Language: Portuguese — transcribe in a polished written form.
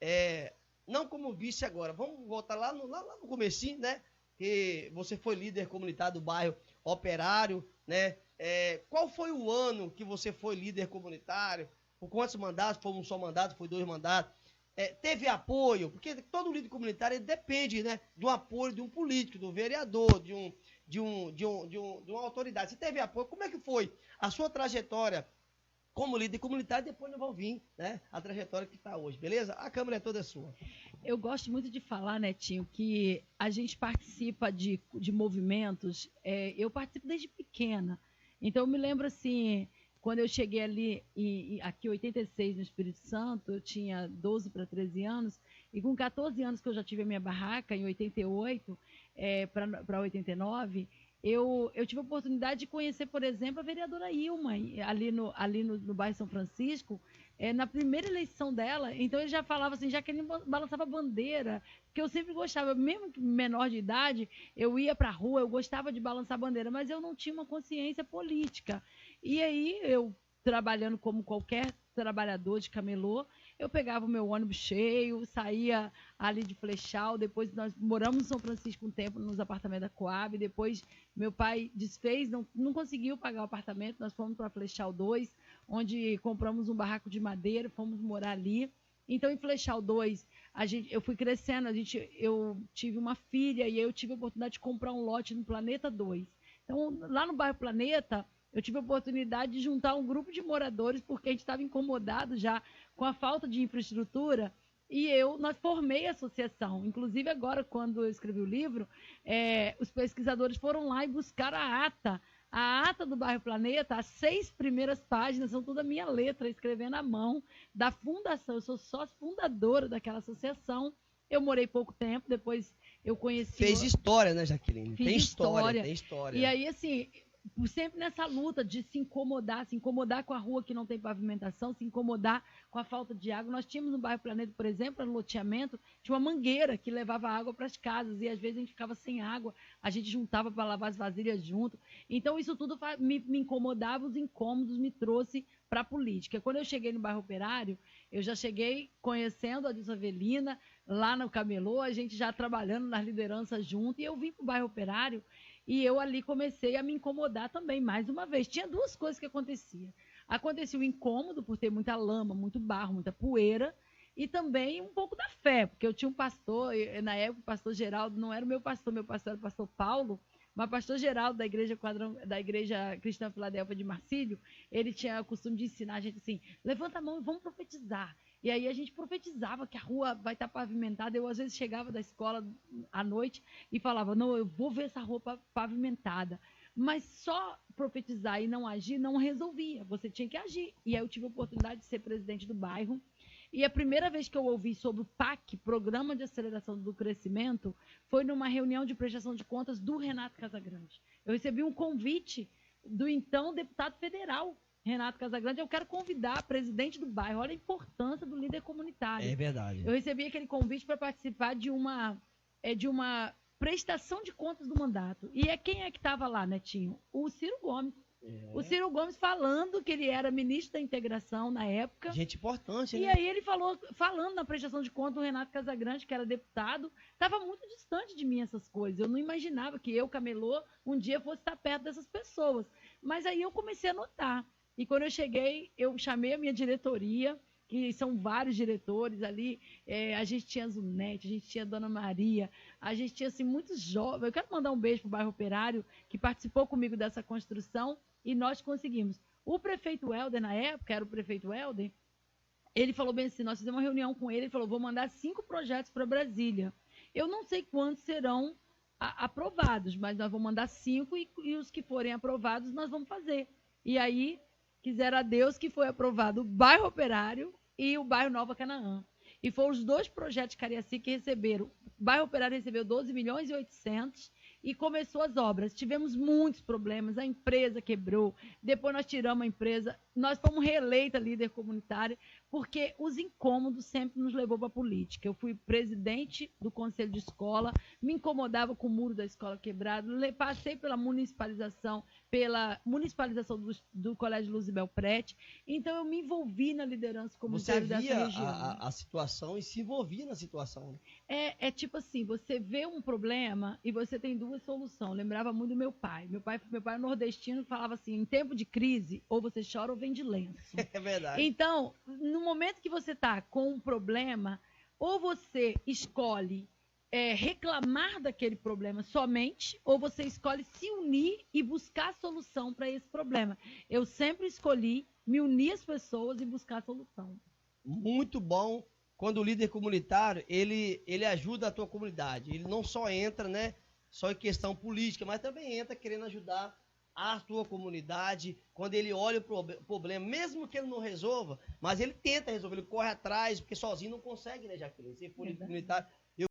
é, não como vice agora, vamos voltar lá no comecinho, né? Que você foi líder comunitário do bairro Operário, né? Qual foi o ano que você foi líder comunitário? Por quantos mandatos? Foi um só mandato? Foi 2 mandatos? Teve apoio? Porque todo líder comunitário depende, né, do apoio de um político, do vereador, de uma autoridade. Você teve apoio? Como é que foi a sua trajetória como líder comunitário? Depois nós vamos vir, né, a trajetória que está hoje, beleza? A câmera é toda sua. Eu gosto muito de falar, Netinho, que a gente participa de movimentos, eu participo desde pequena. Então, eu me lembro, assim, quando eu cheguei ali, aqui em 86, no Espírito Santo, eu tinha 12 para 13 anos, e com 14 anos que eu já tive a minha barraca, em 88 para 89, eu tive a oportunidade de conhecer, por exemplo, a vereadora Ilma, ali no bairro São Francisco, na primeira eleição dela. Então ele já falava assim, já que ele balançava bandeira, que eu sempre gostava, mesmo menor de idade, eu ia para a rua, eu gostava de balançar bandeira, mas eu não tinha uma consciência política. E aí eu, trabalhando como qualquer trabalhador de camelô, eu pegava o meu ônibus cheio, saía ali de Flechal, depois nós moramos em São Francisco um tempo, nos apartamentos da Coab, depois meu pai desfez, não conseguiu pagar o apartamento, nós fomos para Flechal 2, onde compramos um barraco de madeira, fomos morar ali. Então, em Flechal 2, eu fui crescendo, eu tive uma filha e eu tive a oportunidade de comprar um lote no Planeta 2. Então, lá no bairro Planeta, eu tive a oportunidade de juntar um grupo de moradores, porque a gente estava incomodado já com a falta de infraestrutura, e nós formei a associação. Inclusive, agora, quando eu escrevi o livro, os pesquisadores foram lá e buscaram a ata. A ata do bairro Planeta, as 6 primeiras páginas são toda a minha letra, escrevendo à mão, da fundação. Eu sou sócia fundadora daquela associação. Eu morei pouco tempo, depois eu conheci... Fez história, né, Jaqueline? Fiz Tem história, história. tem história. E aí, assim, sempre nessa luta de se incomodar com a rua que não tem pavimentação, se incomodar com a falta de água. Nós tínhamos no bairro Planeta, por exemplo, no loteamento, tinha uma mangueira que levava água para as casas, e às vezes a gente ficava sem água, a gente juntava para lavar as vasilhas junto. Então, isso tudo me incomodava, os incômodos me trouxe para a política. Quando eu cheguei no bairro Operário, eu já cheguei conhecendo a Dilson Avelina, lá no Camelô, a gente já trabalhando nas lideranças junto, e eu vim para o bairro Operário, e eu ali comecei a me incomodar também, mais uma vez. Tinha 2 coisas que aconteciam. Acontecia o incômodo por ter muita lama, muito barro, muita poeira, e também um pouco da fé, porque eu tinha um pastor, na época o pastor Geraldo não era o meu pastor era o pastor Paulo, mas o pastor Geraldo da igreja Cristã Filadélfia de Marcílio, ele tinha o costume de ensinar a gente assim, levanta a mão e vamos profetizar. E aí a gente profetizava que a rua vai estar pavimentada. Eu, às vezes, chegava da escola à noite e falava, não, eu vou ver essa rua pavimentada. Mas só profetizar e não agir não resolvia. Você tinha que agir. E aí eu tive a oportunidade de ser presidente do bairro. E a primeira vez que eu ouvi sobre o PAC, Programa de Aceleração do Crescimento, foi numa reunião de prestação de contas do Renato Casagrande. Eu recebi um convite do então deputado federal, Renato Casagrande. Eu quero convidar a presidente do bairro. Olha a importância do líder comunitário. É verdade. Eu recebi aquele convite para participar de uma prestação de contas do mandato. E quem é que estava lá, Netinho? O Ciro Gomes. O Ciro Gomes falando que ele era ministro da Integração na época. Gente importante, né? E aí ele falando na prestação de contas do Renato Casagrande, que era deputado. Estava muito distante de mim essas coisas. Eu não imaginava que eu, camelô, um dia fosse estar perto dessas pessoas. Mas aí eu comecei a notar. E quando eu cheguei, eu chamei a minha diretoria, que são vários diretores ali, a gente tinha a Zunete, a gente tinha a Dona Maria, a gente tinha assim, muitos jovens. Eu quero mandar um beijo para o bairro Operário, que participou comigo dessa construção, e nós conseguimos. O prefeito Helder, na época, era o prefeito Helder, ele falou bem assim, nós fizemos uma reunião com ele falou, vou mandar 5 projetos para Brasília. Eu não sei quantos serão aprovados, mas nós vamos mandar 5 e os que forem aprovados nós vamos fazer. E aí, quisera a Deus que foi aprovado o bairro Operário e o bairro Nova Canaã. E foram os 2 projetos de Cariacica que receberam. O bairro Operário recebeu 12 milhões e 800 e começou as obras. Tivemos muitos problemas, a empresa quebrou, depois nós tiramos a empresa, nós fomos reeleita líder comunitária, porque os incômodos sempre nos levou para a política. Eu fui presidente do conselho de escola, me incomodava com o muro da escola quebrado, passei pela municipalização do Colégio Luzibel Prete, então eu me envolvi na liderança comunitária dessa região. Você via a situação e se envolvia na situação. Né? É tipo assim, você vê um problema e você tem duas soluções. Lembrava muito do meu pai. Meu pai é nordestino, falava assim, em tempo de crise, ou você chora ou vende lenço. É verdade. Então, no momento que você está com um problema, ou você escolhe reclamar daquele problema somente, ou você escolhe se unir e buscar solução para esse problema. Eu sempre escolhi me unir às pessoas e buscar solução. Muito bom. Quando o líder comunitário, ele ajuda a tua comunidade. Ele não só entra, né, só em questão política, mas também entra querendo ajudar a tua comunidade. Quando ele olha o problema, mesmo que ele não resolva, mas ele tenta resolver, ele corre atrás, porque sozinho não consegue, né, Jaqueline? Ser político comunitário